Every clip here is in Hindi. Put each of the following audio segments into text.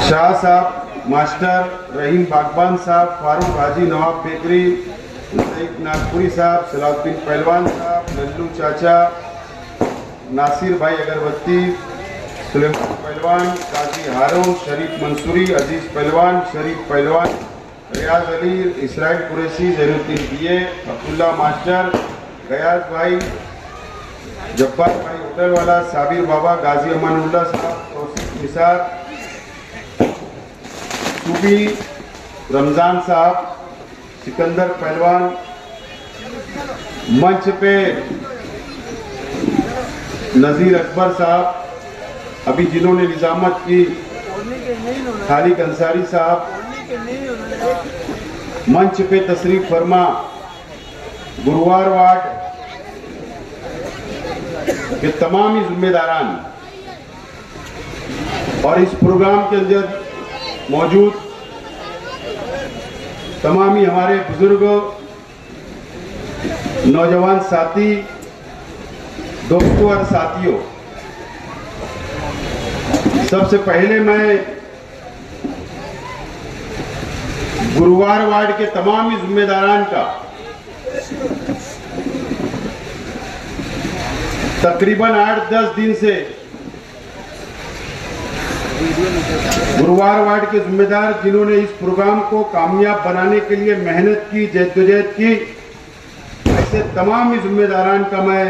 शाह साहब, मास्टर रहीम बागबान साहब, फारूक हाजी नवाब बेकरी, सईद नागपुरी साहब, सलाउद्दीन पहलवान साहब, नल्लू चाचा, नासिर भाई अगरबत्ती, सुलेमान पहलवान, काजी हारून, शरीफ मंसूरी, अजीज पहलवान, शरीफ पहलवान, रियाज अली, इसराइल कुरैशी, जैनुद्दीन बीए, अब्दुल्ला मास्टर, गयाज भाई, जब्बार भाई होटल वाला, साबिर बाबा, गाजी अमानुल्लाह साहब, तौसीफ निसार, सूफी रमज़ान साहब, सिकंदर पहलवान, मंच पे नज़ीर अकबर साहब, अभी जिन्होंने निजामत की खालिद अंसारी साहब, मंच पे तशरीफ फरमा गुरुवार वार्ड के तमाम जिम्मेदारान और इस प्रोग्राम के अंदर मौजूद तमाम ही हमारे बुजुर्ग, नौजवान साथी, दोस्तों और साथियों, सबसे पहले मैं गुरुवार वार्ड के तमाम ही जिम्मेदारान का तकरीबन 8-10 दिन से गुरुवार वार्ड के जिम्मेदार जिन्होंने इस प्रोग्राम को कामयाब बनाने के लिए मेहनत की, जद्दोजहद की, ऐसे तमाम ही जिम्मेदारान का मैं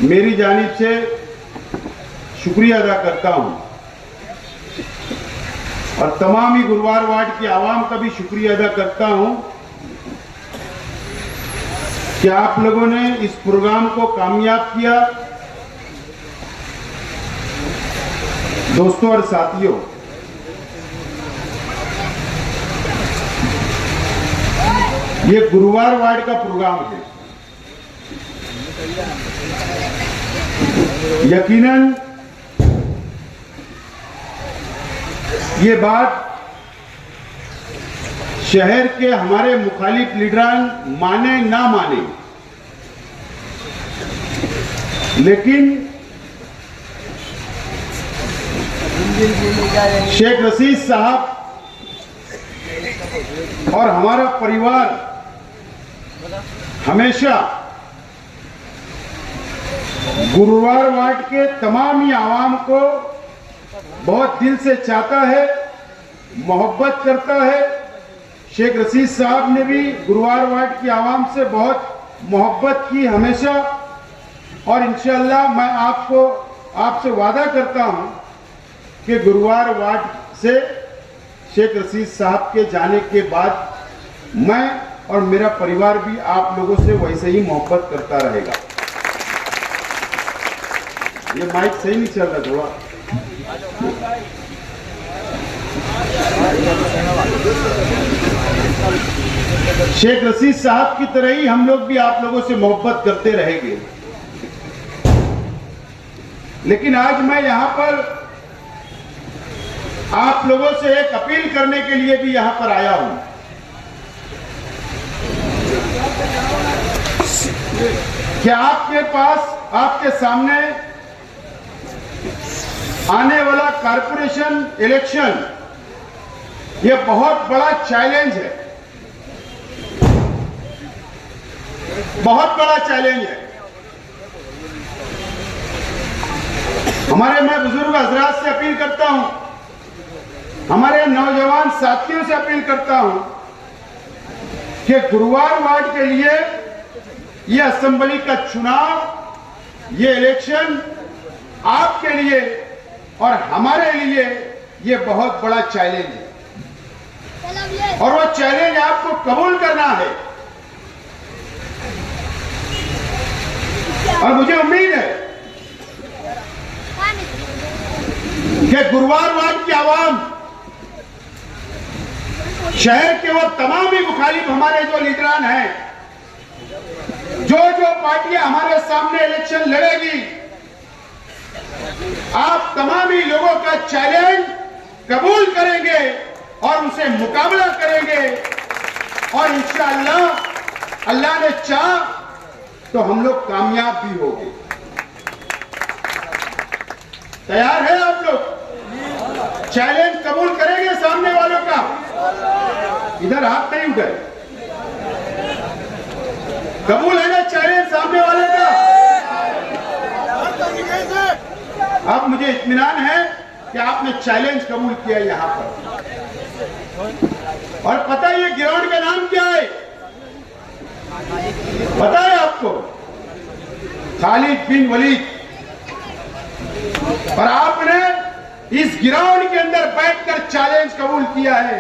मेरी जानिब से शुक्रिया अदा करता हूं और तमाम ही गुरुवार वार्ड की आवाम का भी शुक्रिया अदा करता हूं कि आप लोगों ने इस प्रोग्राम को कामयाब किया। दोस्तों और साथियों, ये गुरुवार वार्ड का प्रोग्राम है। यकीनन ये बात शहर के हमारे मुखालिफ लीडरान माने ना माने, लेकिन शेख रशीद साहब और हमारा परिवार हमेशा गुरुवार वार्ड के तमाम ही आवाम को बहुत दिल से चाहता है, मोहब्बत करता है। शेख रशीद साहब ने भी गुरुवार वार्ड की आवाम से बहुत मोहब्बत की हमेशा, और इंशाअल्लाह मैं आपसे वादा करता हूं कि गुरुवार वार्ड से शेख रशीद साहब के जाने के बाद मैं और मेरा परिवार भी आप लोगों से वैसे ही मोहब्बत करता रहेगा। ये माइक सही नहीं चल रहा थोड़ा। शेख रशीद साहब की तरह ही हम लोग भी आप लोगों से मोहब्बत करते रहेंगे। लेकिन आज मैं यहां पर आप लोगों से एक अपील करने के लिए भी यहां पर आया हूं कि आपके पास, आपके सामने आने वाला कारपोरेशन इलेक्शन ये बहुत बड़ा चैलेंज है, बहुत बड़ा चैलेंज है। हमारे मैं बुजुर्ग हजरात से अपील करता हूं, हमारे नौजवान साथियों से अपील करता हूं कि गुरुवार वार्ड के लिए ये असेंबली का चुनाव, ये इलेक्शन आपके लिए और हमारे लिए ये बहुत बड़ा चैलेंज है, और वो चैलेंज आपको कबूल करना है। और मुझे उम्मीद है कि गुरुवार वार्ड की आवाम, शहर के वो तमाम ही मुखालिफ हमारे जो लीडरान हैं, जो पार्टियां हमारे सामने इलेक्शन लड़ेगी, आप तमाम ही लोगों का चैलेंज कबूल करेंगे और उनसे मुकाबला करेंगे, और इंशाअल्लाह अल्लाह ने चाहा तो हम लोग कामयाब भी होंगे। तैयार है आप लोग? चैलेंज कबूल करेंगे सामने वालों का? इधर हाथ नहीं उठाए। कबूल है ना चैलेंज सामने वाले का? अब मुझे इत्मीनान है कि आपने चैलेंज कबूल किया यहां पर। और पता है ये ग्राउंड का नाम क्या है? पता है आपको? खालिद बिन वलीद। और आपने इस ग्राउंड के अंदर बैठकर चैलेंज कबूल किया है।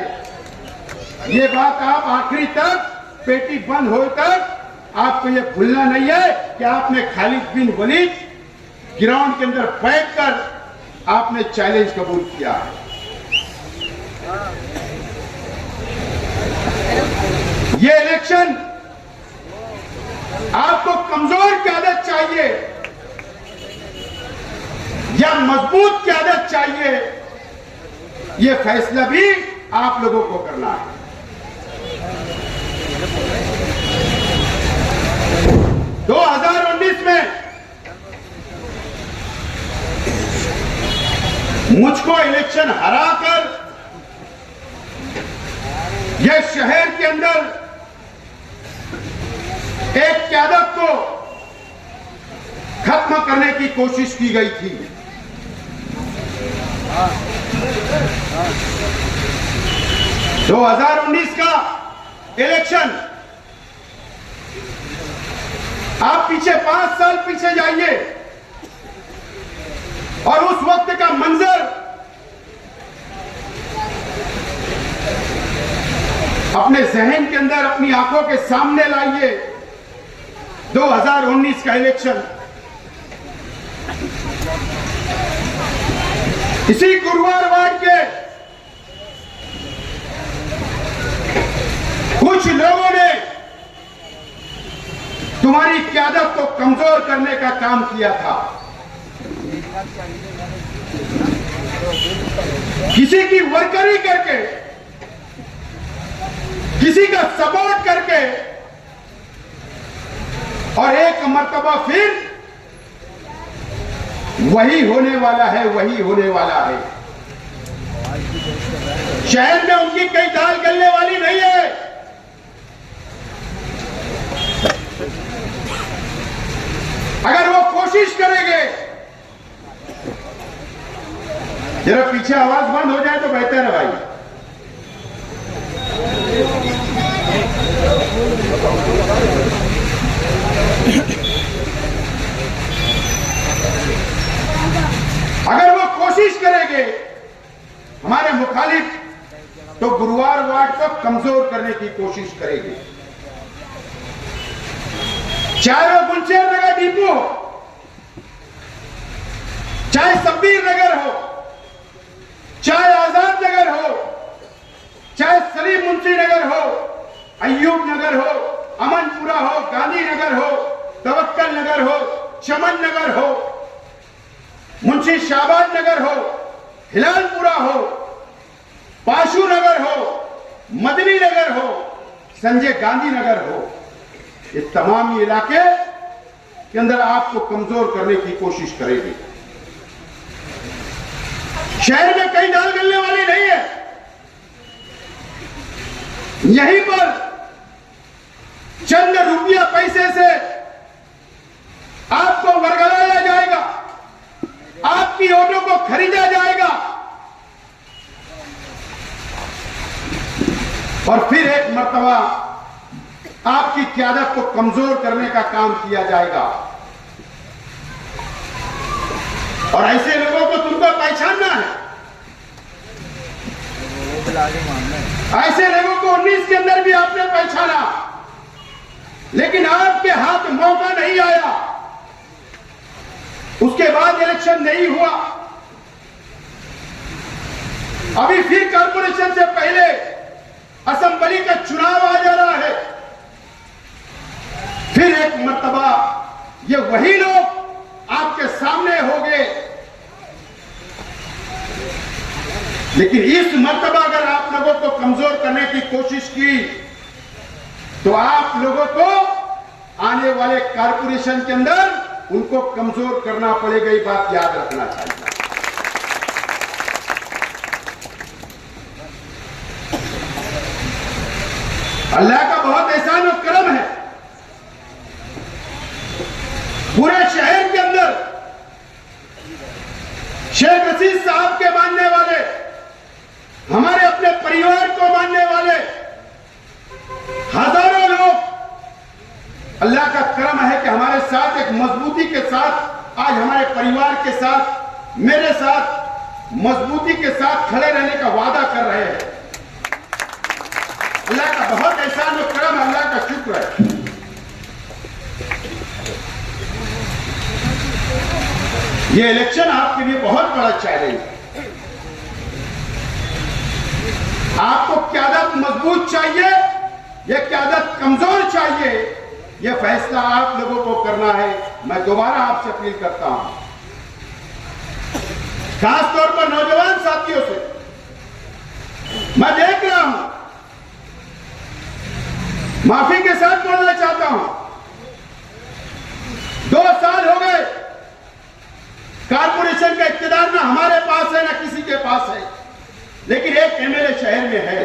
ये बात आप आखिरी तक, पेटी बंद होने तक आपको ये भूलना नहीं है कि आपने खालिद बिन वलीद ग्राउंड के अंदर बैठकर आपने चैलेंज कबूल किया है। ये इलेक्शन आपको कमजोर क़यादत चाहिए या मजबूत क़यादत चाहिए, ये फैसला भी आप लोगों को करना है। दो 2019 में मुझको इलेक्शन हराकर यह शहर के अंदर एक क़यादत को खत्म करने की कोशिश की गई थी। दो 2019 का इलेक्शन, आप पीछे 5 साल पीछे जाइए और उस वक्त का मंजर अपने जहन के अंदर, अपनी आंखों के सामने लाइए। 2019 का इलेक्शन, इसी गुरुवार वार्ड के कुछ लोगों ने तुम्हारी क़यादत को कमजोर करने का काम किया था। किसी की वर्करी करके, किसी का सपोर्ट करके, और एक मर्तबा फिर वही होने वाला है, वही होने वाला है। शहर में उनकी कई दाल गलने वाली नहीं है। अगर वो कोशिश करेंगे, जरा पीछे आवाज बंद हो जाए तो बेहतर है भाई। अगर वो कोशिश करेंगे हमारे मुखालिफ, तो गुरुवार वार्ड को कमजोर करने की कोशिश करेंगे। चाहे वो गुलशेर नगर डिपो हो, चाहे शब्बीर नगर हो, चाहे आजाद नगर हो, चाहे सलीम मुंशी नगर हो, अय्यूब नगर हो, अमनपुरा हो, गांधी नगर हो, तवक्कल नगर हो, चमन नगर हो, मुंशी शाहबाद नगर हो, हिलालपुरा हो, पाशु नगर हो, मदनी नगर हो, संजय गांधी नगर हो, ये तमाम इलाके के अंदर आपको कमजोर करने की कोशिश करेगी। शहर में कई दाल गलने वाली नहीं है। यहीं पर चंद रुपया पैसे से आपको वर्गलाया जाएगा, आपकी वोटों को खरीदा जाएगा और फिर एक मर्तबा आपकी क़यादत को कमजोर करने का काम किया जाएगा। और ऐसे लोगों को तुमको पहचानना है। ऐसे लोगों को 19 के अंदर भी आपने पहचाना, लेकिन आपके हाथ मौका नहीं आया। उसके बाद इलेक्शन नहीं हुआ। अभी फिर कॉर्पोरेशन से पहले असेंबली का चुनाव आ जा रहा है। फिर एक मर्तबा ये वही लोग आपके सामने होंगे, लेकिन इस मर्तबा अगर आप लोगों को कमजोर करने की कोशिश की, तो आप लोगों को आने वाले कॉर्पोरेशन के अंदर उनको कमजोर करना पड़ेगा। ये बात याद रखना चाहिए। अल्लाह का बहुत एहसान और करम है, पूरे शहर के अंदर शेख रशीद साहब के मानने वाले, हमारे अपने परिवार को मानने वाले हजारों लोग, अल्लाह का करम है कि हमारे साथ एक मजबूती के साथ, आज हमारे परिवार के साथ, मेरे साथ मजबूती के साथ खड़े रहने का वादा कर रहे हैं। अल्लाह का बहुत एहसान और करम है, अल्लाह का शुक्र है। ये इलेक्शन आपके लिए बहुत बड़ा चैलेंज है। आपको क्यादत मजबूत चाहिए या क्यादत कमजोर चाहिए, यह फैसला आप लोगों को करना है। मैं दोबारा आपसे अपील करता हूं, खास तौर पर नौजवान साथियों से, मैं देख रहा हूं, माफी के साथ बोलना चाहता हूं, 2 साल हो गए कारपोरेशन का इख्तियार ना हमारे पास है ना किसी के पास है, लेकिन एक एमएलए शहर में है।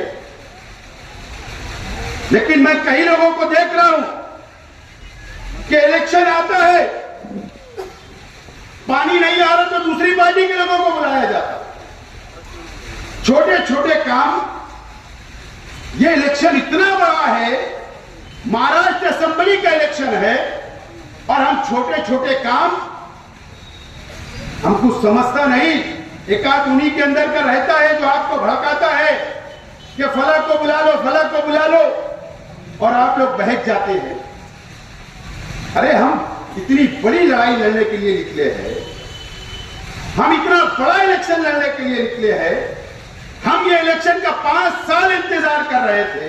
लेकिन मैं कई लोगों को देख रहा हूं कि इलेक्शन आता है, पानी नहीं आ रहा तो दूसरी पार्टी के लोगों को बुलाया जाता। छोटे छोटे काम, ये इलेक्शन इतना बड़ा है, महाराष्ट्र असेंबली का इलेक्शन है, और हम छोटे छोटे काम, हमको समझता नहीं। एकाध उन्हीं के अंदर का रहता है जो आपको भड़काता है कि फलां को बुला लो, फलां को बुला लो, और आप लोग बहक जाते हैं। अरे हम इतनी बड़ी लड़ाई लड़ने के लिए निकले हैं, हम इतना बड़ा इलेक्शन लड़ने के लिए निकले हैं, हम ये इलेक्शन का 5 साल इंतजार कर रहे थे।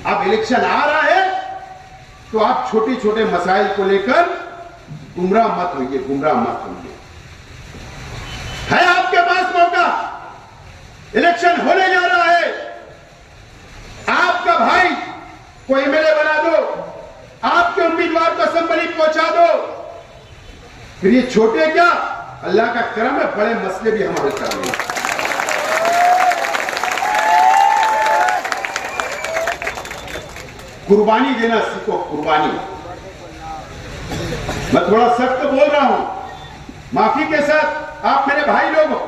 अब इलेक्शन आ रहा है तो आप छोटे छोटे मसाइल को लेकर गुमराह मत होइए, गुमराह मत होइए। है आपके पास मौका, इलेक्शन होने जा रहा है, आपका भाई को एमएलए बना दो, आपके उम्मीदवार को असेंबली पहुंचा दो। फिर ये छोटे क्या, अल्लाह का करम है, बड़े मसले भी हम हल कर रहे हैं। कुर्बानी देना सीखो, कुर्बानी। मैं थोड़ा सख्त बोल रहा हूं, माफी के साथ, आप मेरे भाई लोग हो,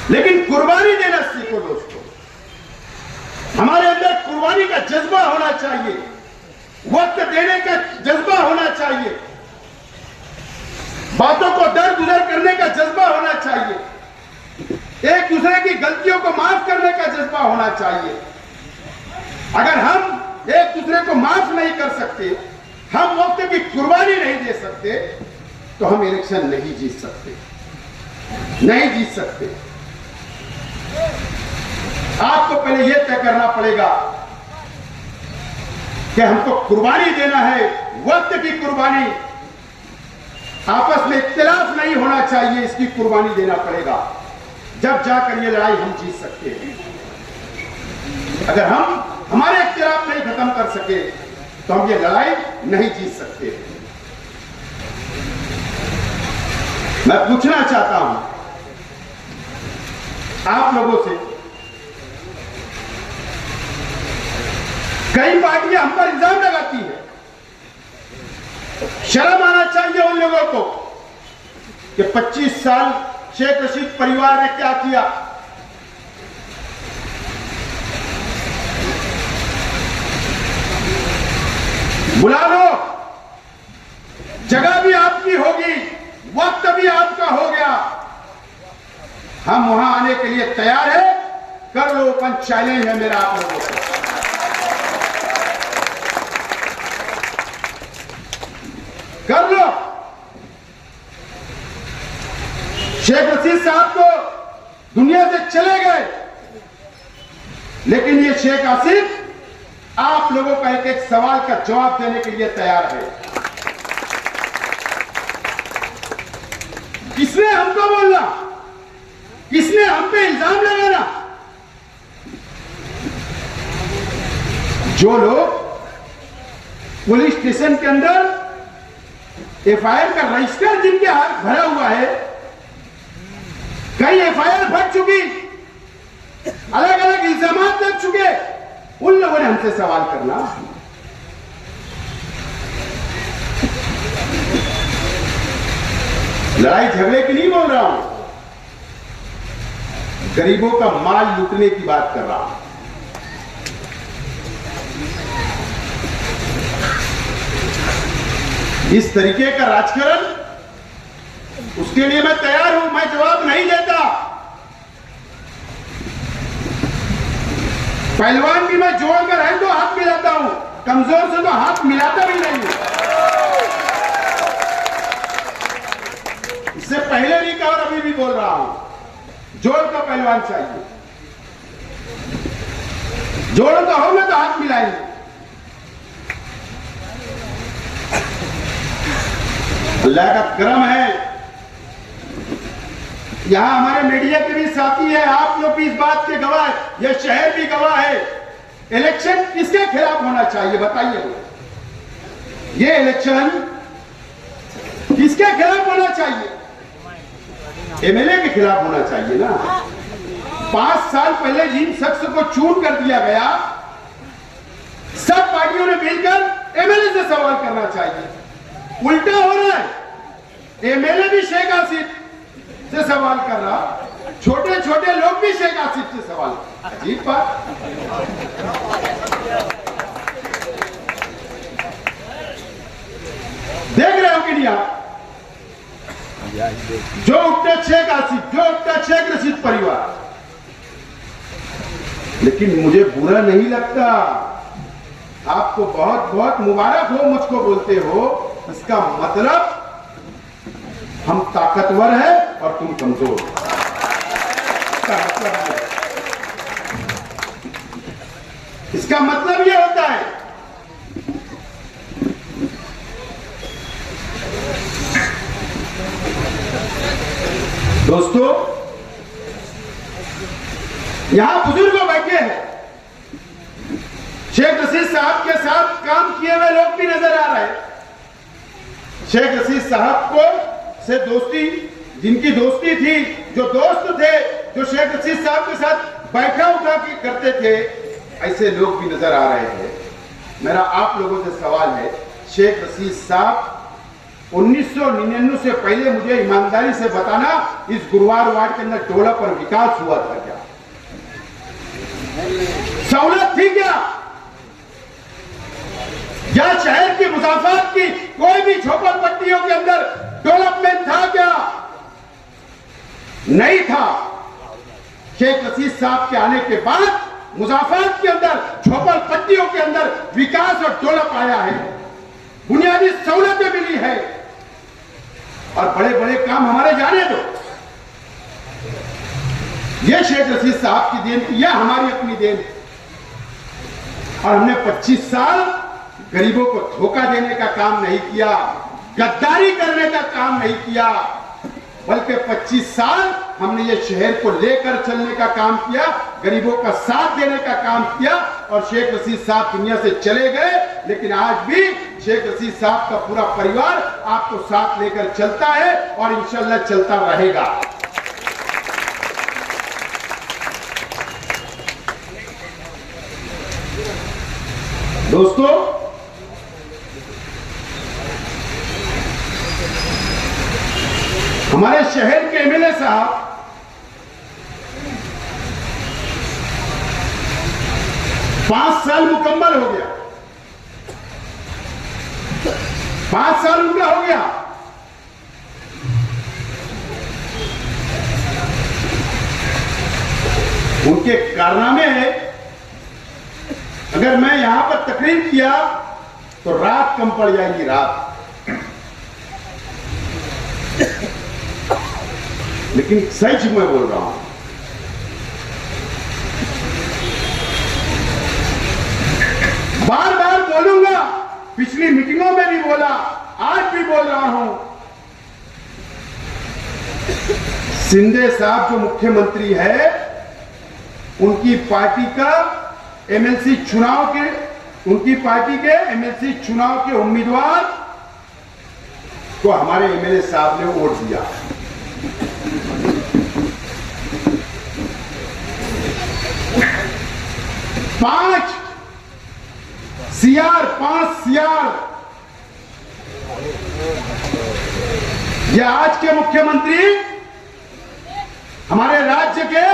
लेकिन कुर्बानी देना सीखो दोस्तों। हमारे अंदर कुर्बानी का जज्बा होना चाहिए, वक्त देने का जज्बा होना चाहिए, बातों को दर गुजर करने का जज्बा होना चाहिए, एक दूसरे की गलतियों को माफ करने का जज्बा होना चाहिए। अगर हम एक दूसरे को माफ नहीं कर सकते, हम वक्त की कुर्बानी नहीं दे सकते, तो हम इलेक्शन नहीं जीत सकते, नहीं जीत सकते। आपको पहले यह तय करना पड़ेगा कि हमको कुर्बानी देना है, वक्त की कुर्बानी, आपस में इख्तिलाफ नहीं होना चाहिए, इसकी कुर्बानी देना पड़ेगा। जब जाकर ये लड़ाई हम जीत सकते हैं। अगर हम हमारे इख्तिलाफ नहीं खत्म कर सके तो हम ये लड़ाई नहीं जीत सकते। मैं पूछना चाहता हूं आप लोगों से, कई पार्टियां हम पर इल्जाम लगाती है, शर्म आना चाहिए उन लोगों को कि 25 साल शेख रशीद परिवार ने क्या किया। बुला लो, जगह भी आपकी होगी, वक्त भी आपका हो गया, हम वहां आने के लिए तैयार है। कर लो, ओपन चैलेंज है मेरा आप लोगों को। कर लो। शेख रशीद साहब तो दुनिया से चले गए, लेकिन ये शेख आसिफ आप लोगों का एक एक सवाल का जवाब देने के लिए तैयार है। किसने हमको बोलना, किसने हम पे इल्जाम लगाना? जो लोग पुलिस स्टेशन के अंदर एफआईआर का रजिस्टर जिनके हाथ भरा हुआ है, कई एफआईआर भर चुकी, अलग अलग इल्जाम लग चुके, उन लोगों ने हमसे सवाल करना। लड़ाई झगड़े की नहीं बोल रहा हूं, गरीबों का माल लूटने की बात कर रहा हूं। इस तरीके का राजकारण, उसके लिए मैं तैयार हूं, मैं जवाब नहीं देता। पहलवान भी मैं जोड़कर है तो हाथ मिलाता हूं, कमजोर से तो हाथ मिलाता भी नहीं हूं। इससे पहले भी कहा और अभी भी बोल रहा हूं, जोड़ का पहलवान चाहिए, जोड़ का होगा तो हाथ मिलाएंगे। अल्लाह का करम है, यहां हमारे मीडिया के भी साथी है, आप लोग भी इस बात के गवाह, यह शहर भी गवाह है। इलेक्शन किसके खिलाफ होना चाहिए बताइए? यह इलेक्शन किसके खिलाफ होना चाहिए? एमएलए के खिलाफ होना चाहिए ना। 5 साल पहले जिन शख्स को चून कर दिया गया, सब पार्टियों ने मिलकर एमएलए से सवाल करना चाहिए। उल्टा हो रहा है, एमएलए भी शेख आसिफ से सवाल कर रहा, छोटे छोटे लोग भी शेख आसिफ से सवाल। अजीब बात। देख रहे हो कि नहीं आप? जो उठते शेख आसिफ, जो उठता शेख रशीद परिवार। लेकिन मुझे बुरा नहीं लगता, आपको बहुत बहुत मुबारक हो, मुझको बोलते हो, इसका मतलब हम ताकतवर हैं और तुम कमजोर। इसका मतलब यह होता है। दोस्तों, यहां बुजुर्ग बैठे हैं, शेख रशीद साहब के साथ काम किए हुए लोग भी नजर आ रहे हैं। शेख रशीद साहब को से दोस्ती, जिनकी दोस्ती थी, जो दोस्त थे, जो शेख रशीद साहब के साथ बैठा उठा के करते थे, ऐसे लोग भी नजर आ रहे हैं। मेरा आप लोगों से सवाल है, शेख रशीद साहब 1999 से पहले मुझे ईमानदारी से बताना, इस गुरुवार वार्ड के अंदर टोला पर विकास हुआ था क्या? सहूलत थी क्या? या शहर की मुसाफात की कोई भी झोपड़पट्टियों के अंदर डेवलपमेंट था क्या? नहीं था। शेख रशीद साहब के आने के बाद मुसाफात के अंदर, झोपड़पट्टियों के अंदर विकास और डेवलप आया है, बुनियादी सहूलतें मिली है, और बड़े बड़े काम हमारे जाने दो। यह शेख रशीद साहब की देन, यह हमारी अपनी देन। और हमने 25 साल गरीबों को धोखा देने का काम नहीं किया, गद्दारी करने का काम नहीं किया, बल्कि 25 साल हमने ये शहर को लेकर चलने का काम किया, गरीबों का साथ देने का काम किया। और शेख रशीद साहब दुनिया से चले गए, लेकिन आज भी शेख रशीद साहब का पूरा परिवार आपको साथ लेकर चलता है और इंशाल्लाह चलता रहेगा। दोस्तों, हमारे शहर के एमएलए साहब पांच साल मुकम्मल हो गया, 5 साल उनका हो गया। उनके कारनामे हैं, अगर मैं यहां पर तकरीर किया तो रात कम पड़ जाएगी, रात। लेकिन सच मैं बोल रहा हूं, बार बार बोलूंगा, पिछली मीटिंगों में भी बोला, आज भी बोल रहा हूं, शिंदे साहब जो मुख्यमंत्री है, उनकी पार्टी का एमएलसी चुनाव के, उनकी पार्टी के एमएलसी चुनाव के उम्मीदवार को हमारे एमएलए साहब ने वोट दिया। सीआर 5 सीआर, ये आज के मुख्यमंत्री हमारे राज्य के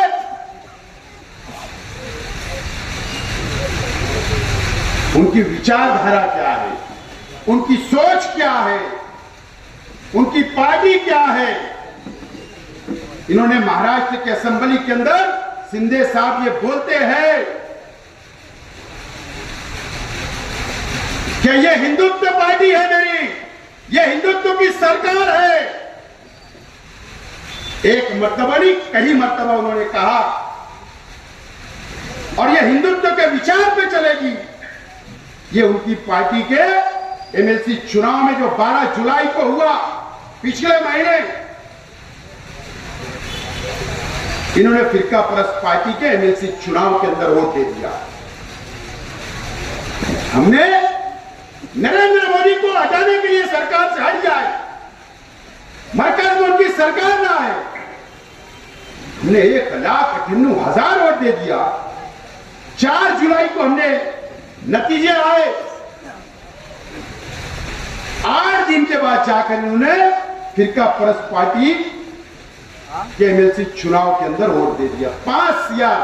उनकी विचारधारा क्या है, उनकी सोच क्या है, उनकी पार्टी क्या है। इन्होंने महाराष्ट्र के असेंबली के अंदर शिंदे साहब ये बोलते हैं कि ये हिंदुत्व पार्टी है मेरी, ये हिंदुत्व की सरकार है। एक मर्तबा नहीं, कई मर्तबा उन्होंने कहा, और ये हिंदुत्व के विचार पे चलेगी। ये उनकी पार्टी के एमएलसी चुनाव में जो 12 जुलाई को हुआ, पिछले महीने, इन्होंने फिरका परस्त पार्टी के एमएलसी चुनाव के अंदर वोट दे दिया। हमने नरेंद्र मोदी को हटाने के लिए सरकार से हट जाए, मरकज में उनकी सरकार ना आए, हमने 1,98,000 वोट दे दिया। 4 जुलाई को हमने नतीजे आए, 8 दिन के बाद जाकर इन्होंने फिरका परस्त पार्टी के एमएलसी चुनाव के अंदर वोट दे दिया। 5 सीआर,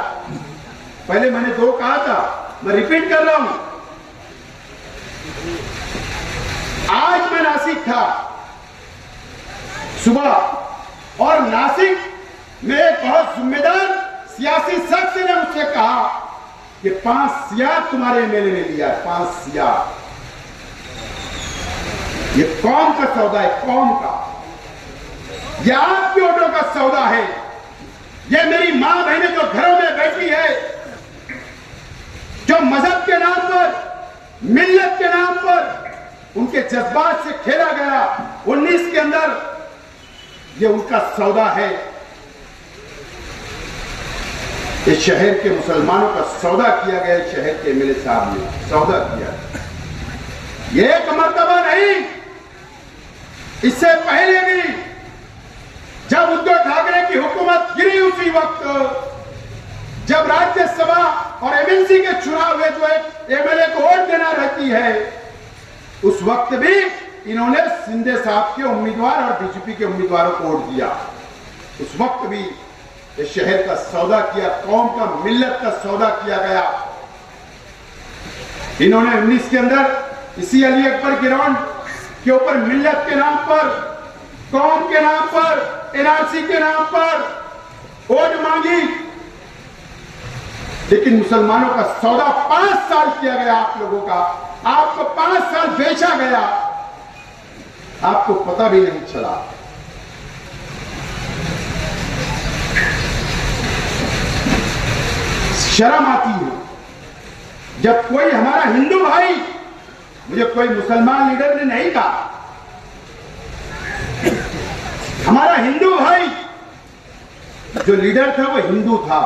पहले मैंने 2 कहा था, मैं रिपीट कर रहा हूं। आज मैं नासिक था सुबह, और नासिक में एक बहुत जिम्मेदार सियासी शख्स ने मुझसे कहा कि 5 सीआर तुम्हारे एमएलए ने लिया है, 5 सीआर। ये कौम का सौदा है, कौम का। ये आपके वोटों का सौदा है। ये मेरी मां बहनें जो घरों में बैठी है, जो मजहब के नाम पर, मिल्लत के नाम पर उनके जज्बात से खेला गया 19 के अंदर, ये उनका सौदा है। इस शहर के मुसलमानों का सौदा किया गया, शहर के एमएलए साहब ने सौदा किया। ये एक मर्तबा नहीं, इससे पहले भी जब उद्धव ठाकरे की हुकूमत गिरी, उसी वक्त जब राज्यसभा और एमएलसी के चुनाव हुए, जो एक एमएलए को वोट देना रहती है, उस वक्त भी इन्होंने शिंदे साहब के उम्मीदवार और बीजेपी के उम्मीदवारों को वोट दिया। उस वक्त भी इस शहर का सौदा किया, कौम का, मिल्लत का सौदा किया गया। इन्होंने 19 के अंदर इसी अली अकबर ग्राउंड के ऊपर मिल्लत के नाम पर, कौम के नाम पर, एनआरसी के नाम पर वोट मांगी, लेकिन मुसलमानों का सौदा 5 साल किया गया। आप लोगों का, आपको 5 साल बेचा गया, आपको पता भी नहीं चला। शर्म आती है जब कोई हमारा हिंदू भाई, मुझे कोई मुसलमान लीडर ने नहीं कहा, हमारा हिंदू भाई जो लीडर था वो हिंदू था,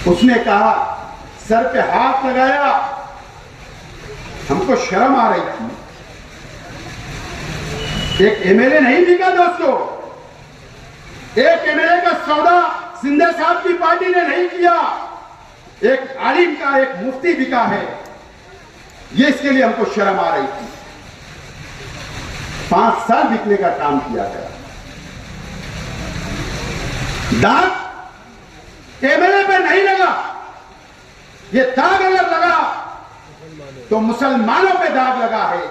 उसने कहा, सर पे हाथ लगाया, हमको शर्म आ रही थी। एक एमएलए नहीं बिका दोस्तों, एक एमएलए का सौदा शिंदे साहब की पार्टी ने नहीं किया, एक आलिम का, एक मुफ्ती बिका है। ये इसके लिए हमको शर्म आ रही थी। 5 साल बिकने का काम किया गया। दाग एमएलए पे नहीं लगा, ये दाग अगर लगा तो मुसलमानों पे दाग लगा है।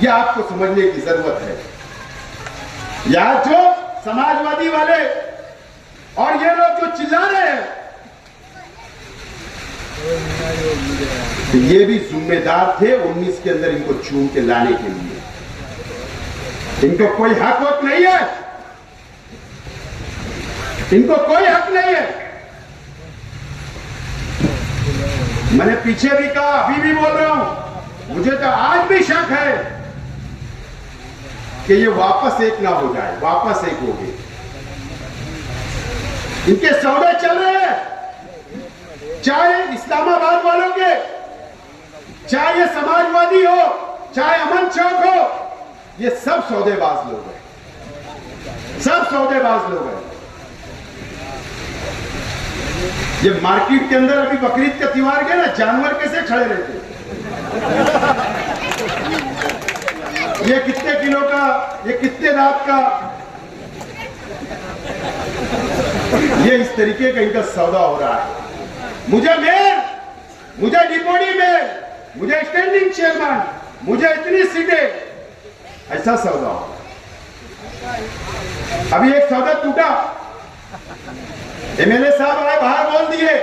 यह आपको समझने की जरूरत है। या जो समाजवादी वाले और ये लोग जो चिल्ला रहे हैं, तो ये भी जिम्मेदार थे 19 के अंदर इनको चूम के लाने के लिए। इनको कोई हक वक नहीं है, इनको कोई हक नहीं है। मैंने पीछे भी कहा, अभी भी बोल रहा हूं, मुझे तो आज भी शक है कि ये वापस एक ना हो जाए, वापस एक हो गए। इनके सौदे चल रहे हैं, चाहे इस्लामाबाद वालों के, चाहे ये समाजवादी हो, चाहे अमन चौक हो, ये सब सौदेबाज लोग हैं, सब सौदेबाज लोग हैं। ये मार्केट के अंदर अभी बकरीद का त्योहार गया ना, जानवर कैसे खड़े रहते, ये कितने किलो का, ये कितने दांत का, ये इस तरीके का इनका सौदा हो रहा है। मुझे मेयर, मुझे डिप्टी मेयर, मुझे स्टैंडिंग चेयरमैन, मुझे इतनी सीटें, ऐसा सौदा हो। अभी एक सौदा टूटा, एमएलए साहब आए बाहर बोल दिए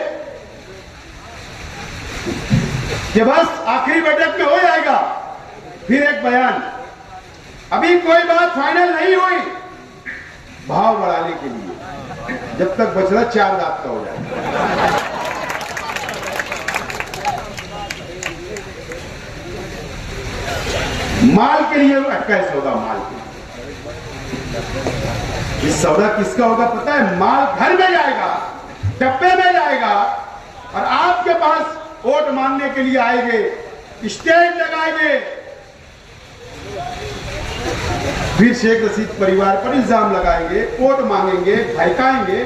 कि बस आखिरी बैठक में हो जाएगा, फिर एक बयान, अभी कोई बात फाइनल नहीं हुई भाव बढ़ाने के लिए, जब तक बछड़ा 4 दांत का हो जाए। माल के लिए अटका है सौदा, माल के लिए। इस सौदा किसका होगा पता है? माल घर में जाएगा, डब्बे में जाएगा, और आपके पास वोट मांगने के लिए आएंगे, स्टेज लगाएंगे, फिर शेख रशीद परिवार पर इल्जाम लगाएंगे, वोट मांगेंगे, भड़काएंगे,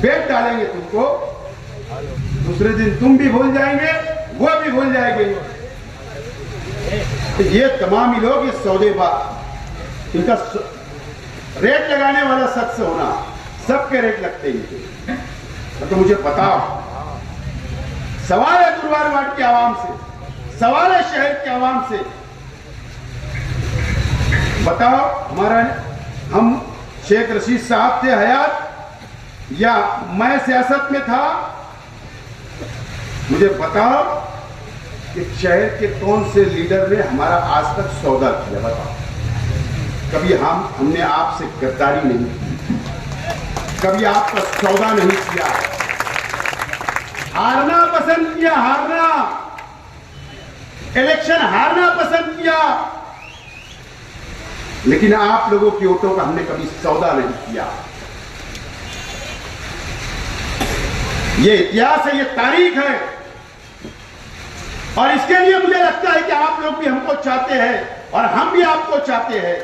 बेट डालेंगे तुमको, दूसरे दिन तुम भी भूल जाएंगे, वो भी भूल जाएंगे। तो ये तमाम ही लोग, ये सौदेबाज, इनका रेट लगाने वाला शख्स होना, सबके रेट लगते हैं। तो मुझे बताओ, सवाल है गुरुवार वार्ड की आवाम से, सवाल है शहर की आवाम से, बताओ हम शेख रशीद साहब थे हयात या मैं सियासत में था? मुझे बताओ कि शहर के कौन से लीडर ने हमारा आज तक सौदा किया? बताओ। कभी हमने आपसे गद्दारी नहीं की, कभी आपका सौदा नहीं किया, हारना पसंद किया, हारना, इलेक्शन हारना पसंद किया, लेकिन आप लोगों की वोटों का हमने कभी सौदा नहीं किया। ये इतिहास है, ये तारीख है, और इसके लिए मुझे लगता है कि आप लोग भी हमको चाहते हैं और हम भी आपको चाहते हैं,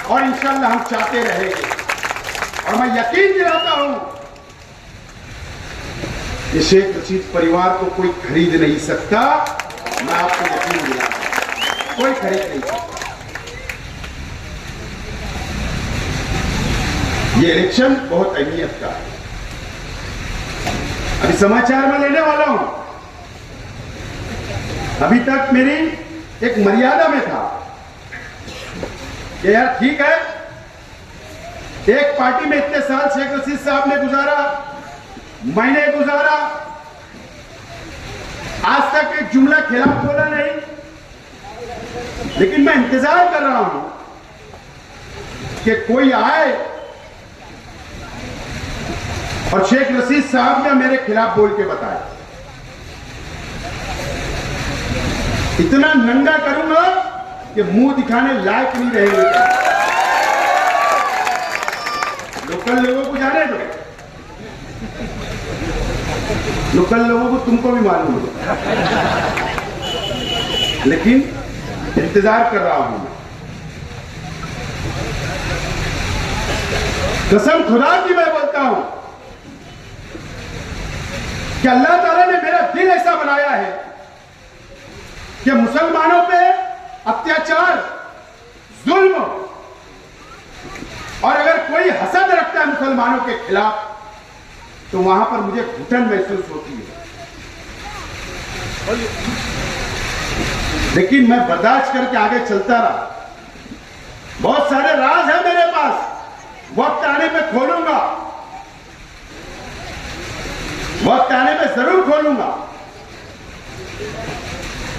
और इंशाल्लाह हम चाहते रहेंगे। और मैं यकीन दिलाता हूं कि शेख रशीद परिवार को कोई खरीद नहीं सकता, मैं आपको यकीन दिलाता हूं, कोई खरीद नहीं सकता। ये इलेक्शन बहुत अहमियत का है। अभी समाचार में लेने वाला हूं, अभी तक मेरी एक मर्यादा में था कि यार ठीक है, एक पार्टी में इतने साल शेख रशीद साहब ने गुजारा, मैंने गुजारा, आज तक एक जुमला खिलाफ बोला नहीं, लेकिन मैं इंतजार कर रहा हूं कि कोई आए और शेख रशीद साहब ने मेरे खिलाफ बोल के बताया। इतना नंगा करूंगा कि मुंह दिखाने लायक नहीं रहेंगे। लोकल लोगों को जाने दो, लोकल लोगों को तुमको भी मालूम है, लेकिन इंतजार कर रहा हूं मैं। कसम खुदा की मैं बोलता हूं कि अल्लाह ताला ने मेरा दिल ऐसा बनाया है कि मुसलमानों पे अत्याचार, जुल्म, और अगर कोई हसद रखता है मुसलमानों के खिलाफ, तो वहां पर मुझे घुटन महसूस होती है। लेकिन मैं बर्दाश्त करके आगे चलता रहा। बहुत सारे राज हैं मेरे पास, वक्त आने पे खोलूंगा, वक्त आने पे जरूर खोलूंगा।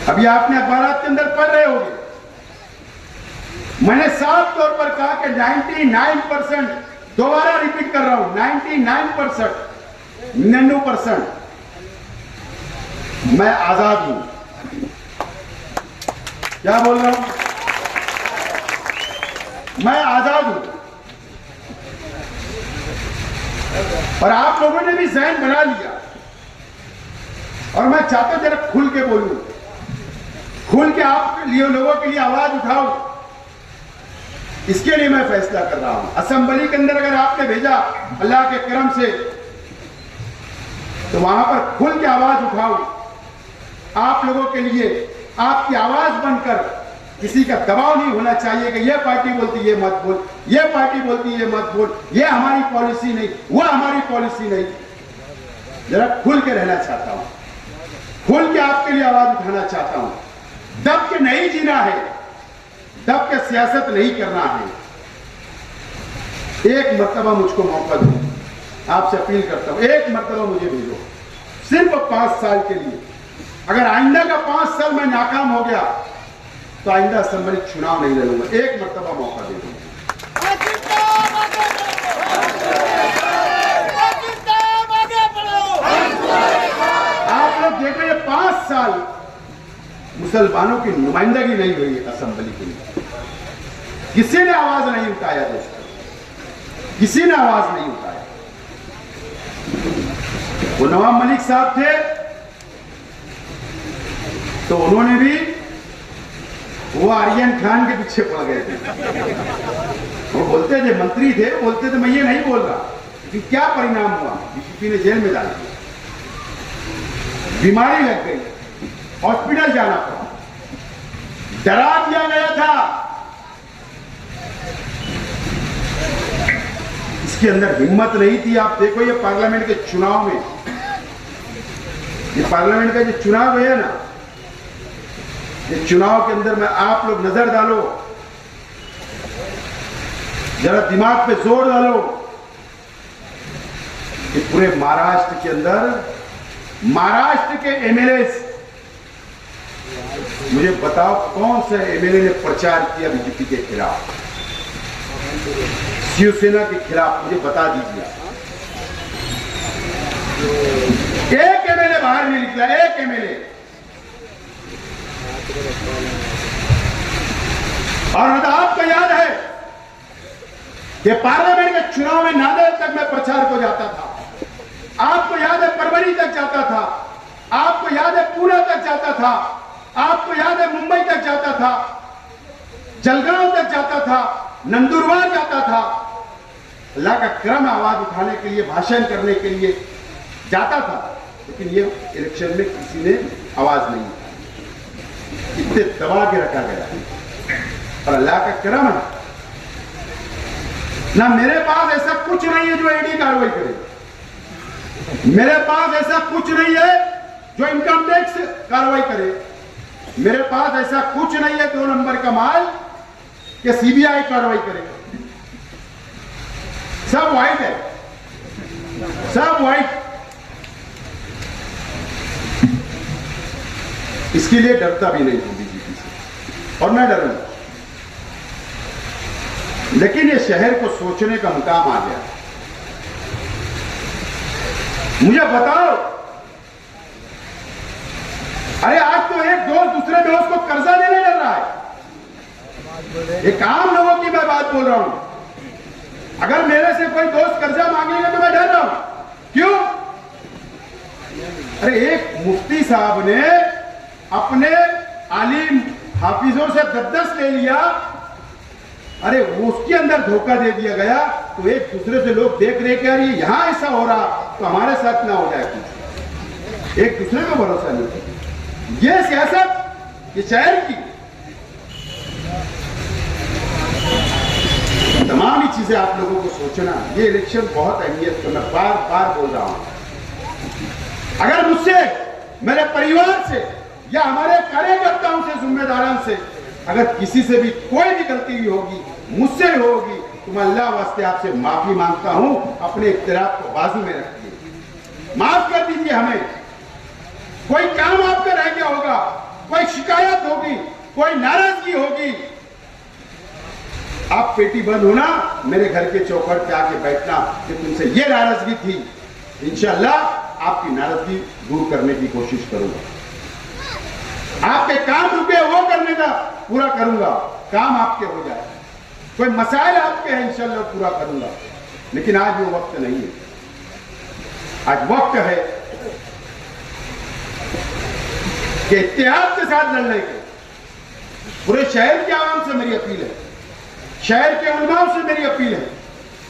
अभी आपने अखबारात के अंदर पढ़ रहे होंगे, मैंने साफ तौर पर कहा कि 99%, दोबारा रिपीट कर रहा हूं, 99% मैं आजाद हूं। क्या बोल रहा हूं? मैं आजाद हूं। और आप लोगों ने भी ज़हन बना लिया, और मैं चाहता हूं जरा खुल के बोलूं, खुल के आप लोगों के लिए आवाज उठाऊं। इसके लिए मैं फैसला कर रहा हूं। असेंबली के अंदर अगर आपने भेजा, अल्लाह के करम से तो वहां पर खुल के आवाज उठाऊं आप लोगों के लिए, आपकी आवाज बनकर। किसी का दबाव नहीं होना चाहिए कि ये पार्टी बोलती ये मत बोल, ये पार्टी बोलती ये मत बोल, ये हमारी पॉलिसी नहीं, वो हमारी पॉलिसी नहीं। जरा खुल के रहना चाहता हूं, खुल के आपके लिए आवाज उठाना चाहता हूं। दब के नहीं जीना है, दब के सियासत नहीं करना है। एक मर्तबा मुझको मौका दो, आपसे अपील करता हूं, एक मर्तबा मुझे भेजो, सिर्फ 5 साल के लिए। अगर आइंदा का 5 साल मैं नाकाम हो गया तो आइंदा असेंबली चुनाव नहीं लड़ूंगा। एक मर्तबा मौका दे दूंगा। आप लोग देखो, ये 5 साल मुसलमानों की नुमाइंदगी नहीं हुई असेंबली के लिए। किसी ने आवाज नहीं उठाया दोस्तों, किसी ने आवाज नहीं उठाया। वो नवाब मलिक साहब थे तो उन्होंने भी वो आर्यन खान के पीछे पड़ गए थे। वो बोलते थे, मंत्री थे, बोलते थे मैं ये नहीं बोल रहा, लेकिन क्या परिणाम हुआ, डीजीपी ने जेल में डाल दिया, बीमारी लग गई, हॉस्पिटल जाना पड़ा, डरा दिया गया था। इसके अंदर हिम्मत नहीं थी। आप देखो ये पार्लियामेंट के चुनाव में, ये पार्लियामेंट का जो चुनाव है ना, ये चुनाव के अंदर में आप लोग नजर डालो, जरा दिमाग पे जोर डालो कि पूरे महाराष्ट्र के अंदर, महाराष्ट्र के एमएलए, मुझे बताओ कौन सा एमएलए ने प्रचार किया बीजेपी के खिलाफ, शिवसेना के खिलाफ, मुझे बता दीजिए। एक एमएलए बाहर नहीं निकला, एक एमएलए। और आपको याद है कि पार्लियामेंट के चुनाव में नांदेड़ तक मैं प्रचार को जाता था, आपको याद है परवरी तक जाता था, आपको याद है पुणे तक जाता था, आपको याद है मुंबई तक जाता था, जलगांव तक जाता था, नंदुरबार जाता था। अल्लाह का करम, आवाज उठाने के लिए, भाषण करने के लिए जाता था, लेकिन ये इलेक्शन में किसी ने आवाज नहीं उठाई। इतने दबा के रखा गया। और अल्लाह का करम है ना, मेरे पास ऐसा कुछ नहीं है जो ईडी कार्रवाई करे, मेरे पास ऐसा कुछ नहीं है जो इनकम टैक्स कार्रवाई करे, मेरे पास ऐसा कुछ नहीं है 2 नंबर का माल कि सीबीआई कार्रवाई करे। सब व्हाइट है, सब व्हाइट। इसके लिए डरता भी नहीं हूं बीजेपी से, और मैं डरूंगा। लेकिन ये शहर को सोचने का मुकाम आ गया। मुझे बताओ, अरे आज तो एक दोस्त दूसरे दोस्त को कर्जा देने लग रहा है। एक आम लोगों की मैं बात बोल रहा हूं। अगर मेरे से कोई दोस्त कर्जा मांगेगा तो मैं डर रहा हूं। क्यों? अरे एक मुफ्ती साहब ने अपने आलिम हाफिजों से 10-10 ले लिया, अरे वो उसके अंदर धोखा दे दिया गया, तो एक दूसरे से लोग देख रहे कि यार ये यहां ऐसा हो रहा तो हमारे साथ ना हो जाए कुछ। एक दूसरे को भरोसा नहीं। ये सियासत, ये शहर की तमाम ही चीजें आप लोगों को सोचना। ये इलेक्शन बहुत अहमियत का, मैं बार बार बोल रहा हूं। अगर मुझसे, मेरे परिवार से या हमारे कार्यकर्ताओं से, जिम्मेदारों से अगर किसी से भी कोई भी गलती भी होगी, मुझसे होगी, तो मैं अल्लाह वास्ते आपसे माफी मांगता हूं। अपने इख्तिलाफ को बाजू में रखिए, माफ कर दीजिए हमें। कोई काम आपका रह गया होगा, कोई शिकायत होगी, कोई नाराजगी होगी, आप पेटी बंद होना, मेरे घर के चौखट पे आके बैठना कि तुमसे ये नाराजगी थी, इंशाअल्लाह आपकी नाराजगी दूर करने की कोशिश करूंगा। आपके काम रुके वो करने का पूरा करूंगा, काम आपके हो जाए, कोई मसाइल आपके हैं इंशाअल्लाह पूरा करूंगा। लेकिन आज वो वक्त नहीं है। आज वक्त है कि इत्तेहाद के साथ लड़ने के। पूरे शहर के आवाम से मेरी अपील है, शहर के उलमाओं से मेरी अपील है,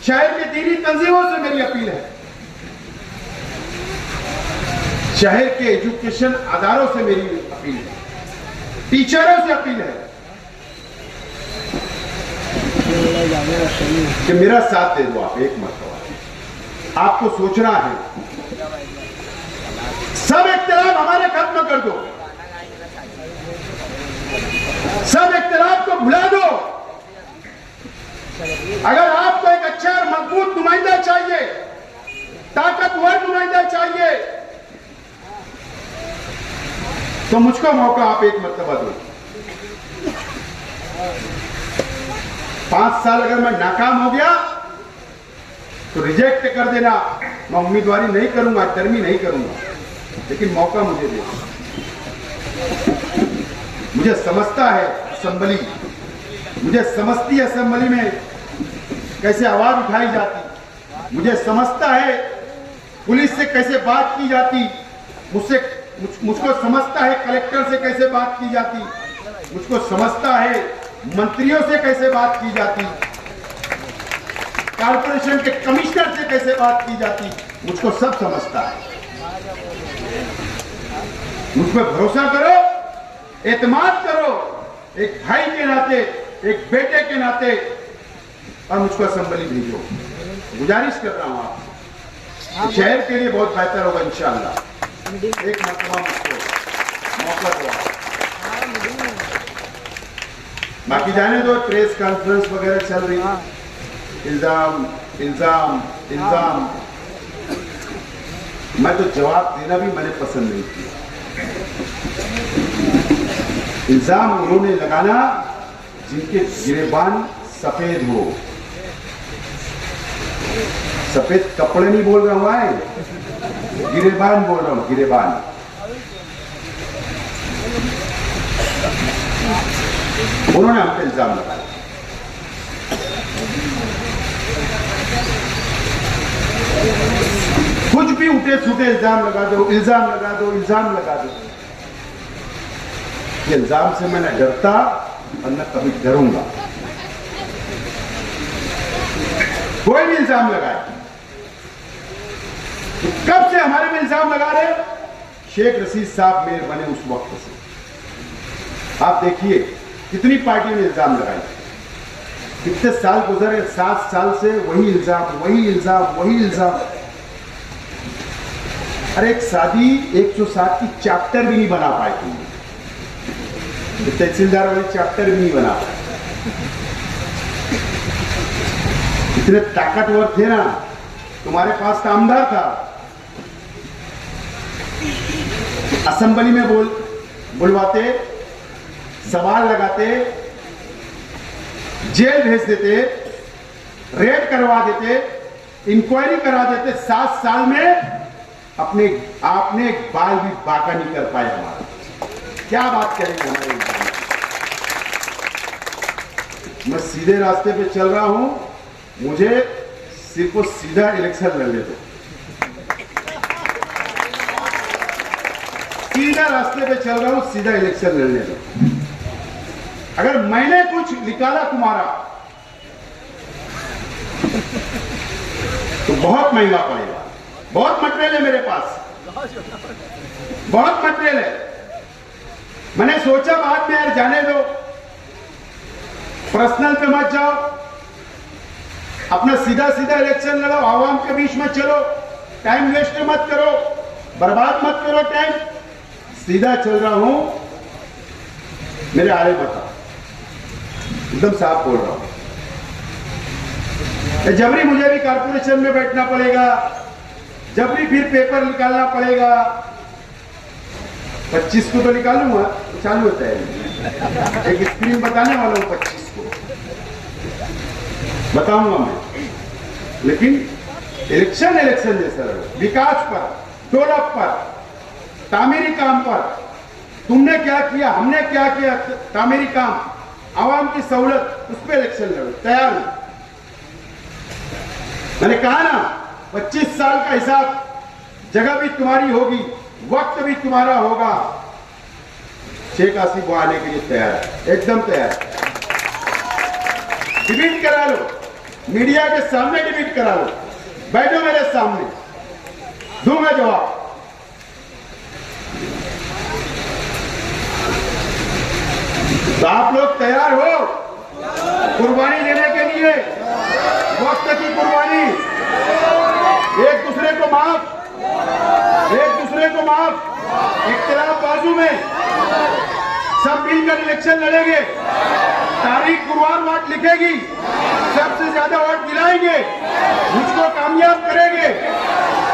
शहर के दीनी तंजीमों से मेरी अपील है शहर के एजुकेशन अदारों से मेरी अपील है, टीचरों से अपील है कि मेरा साथ दे दो आप एक मरतबा। आपको सोचना है, सब इख्तिलाफ हमारे खत्म कर दो, सब इख्तिलाफ को भुला दो। अगर आपको एक अच्छा और मजबूत नुमाइंदा चाहिए, ताकतवर नुमाइंदा चाहिए, तो मुझको मौका आप एक मरतबा दो। 5 साल अगर मैं नाकाम हो गया तो रिजेक्ट कर देना, मैं उम्मीदवारी नहीं करूंगा, टर्मी नहीं करूंगा, लेकिन मौका मुझे दे। मुझे समझता है असेंबली, मुझे समझती है असेंबली में कैसे आवाज उठाई जाती, मुझे समझता है पुलिस से कैसे बात की जाती, मुझको समझता है कलेक्टर से कैसे बात की जाती, मुझको समझता है मंत्रियों से कैसे बात की जाती, कारपोरेशन के कमिश्नर से कैसे बात की जाती, मुझको सब समझता है। मुझ पर भरोसा करो, एतमाद करो, एक भाई के नाते, एक बेटे के नाते, और मुझको असेंबली भेजो। गुजारिश कर रहा हूं आपसे, शहर के लिए बहुत बेहतर होगा इंशाअल्लाह। एक मरतबा मुझको मौका दो। बाकी जाने दो, प्रेस कॉन्फ्रेंस वगैरह चल रही है, इल्जाम इल्जाम इल्जाम, मैं तो जवाब देना भी मैंने पसंद नहीं किया। इल्जाम उन्होंने लगाना जिनके गिरेबान सफेद हो, सफेद कपड़े नहीं बोल रहा हूं, गिरेबान बोल रहा हूं, गिरेबान। उन्होंने हम पे इल्जाम लगाया। कुछ भी उठे सूटे इल्जाम लगा दो, इल्जाम लगा दो, इल्जाम लगा दो। ये इल्जाम से मैं न डरता और न कभी डरूंगा। कोई भी इल्जाम लगाए, तो कब से हमारे में इल्जाम लगा रहे? शेख रशीद साहब मेयर बने उस वक्त से। आप देखिए कितनी पार्टियों ने इल्जाम लगाए, कितने साल गुजरे, 7 साल से वही इल्जाम, वही इल्जाम, वही इल्जाम। अरे एक शादी 107 की चैप्टर भी नहीं बना पाए तुम, तहसीलदार वाले चैप्टर भी नहीं बना पाए। इतने ताकतवर थे ना, तुम्हारे पास कामदार था, असेंबली में बुलवाते, सवाल लगाते, जेल भेज देते, रेड करवा देते, इंक्वायरी करा देते। 7 साल में आपने एक बाल भी बाका नहीं कर पाए हमारा। क्या बात करेंगे हमारे इंसान। मैं सीधे रास्ते पे चल रहा हूं, मुझे सिर्फ सीधा इलेक्शन लड़ने दो, सीधा रास्ते पे चल रहा हूं, सीधा इलेक्शन लड़ने दो। अगर मैंने कुछ निकाला तुम्हारा तो बहुत महंगा पड़ेगा। बहुत मटेरियल है मेरे पास, बहुत मटेरियल है। मैंने सोचा बाद में यार जाने दो, पर्सनल पे मत जाओ, अपना सीधा सीधा इलेक्शन लड़ो, आवाम के बीच में चलो, टाइम वेस्ट मत करो, बर्बाद मत करो टाइम। सीधा चल रहा हूं, मेरे आरे बता, एकदम साफ बोल रहा हूं। जबरी मुझे भी कारपोरेशन में बैठना पड़ेगा, जबरी फिर पेपर निकालना पड़ेगा। 25 को तो निकालूंगा, तो चालू होता है, एक स्क्रीन बताने वाला हूं 25 को बताऊंगा मैं। लेकिन इलेक्शन जैसा रहो, विकास पर, डेवलप पर, तामीरी काम पर। तुमने क्या किया, हमने क्या किया, तामीरी काम, आवाम की सहूलत, उस पर इलेक्शन लड़ो, तैयार हूं। मैंने कहा ना 25 साल का हिसाब, जगह भी तुम्हारी होगी, वक्त भी तुम्हारा होगा। शेख आसिफ को आने के लिए तैयार है, एकदम तैयार है। डिबेट करा लो, मीडिया के सामने डिबेट करा लो, बैठो मेरे सामने, दूंगा जवाब। तो आप लोग तैयार हो कुर्बानी देने के लिए? वक्त की कुर्बानी, एक दूसरे को माफ, इख्तिलाफ बाजू में सब मिलकर इलेक्शन लड़ेंगे। तारीख गुरुवार वोट लिखेगी, सबसे ज्यादा वोट दिलाएंगे, मुझको कामयाब करेंगे,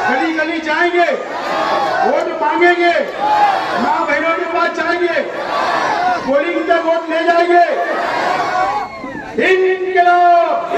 गली गली जाएंगे, वोट मांगेंगे, मां बहनों के पास जाएंगे, पोलिंग तक वोट ले जाएंगे। इनकलाब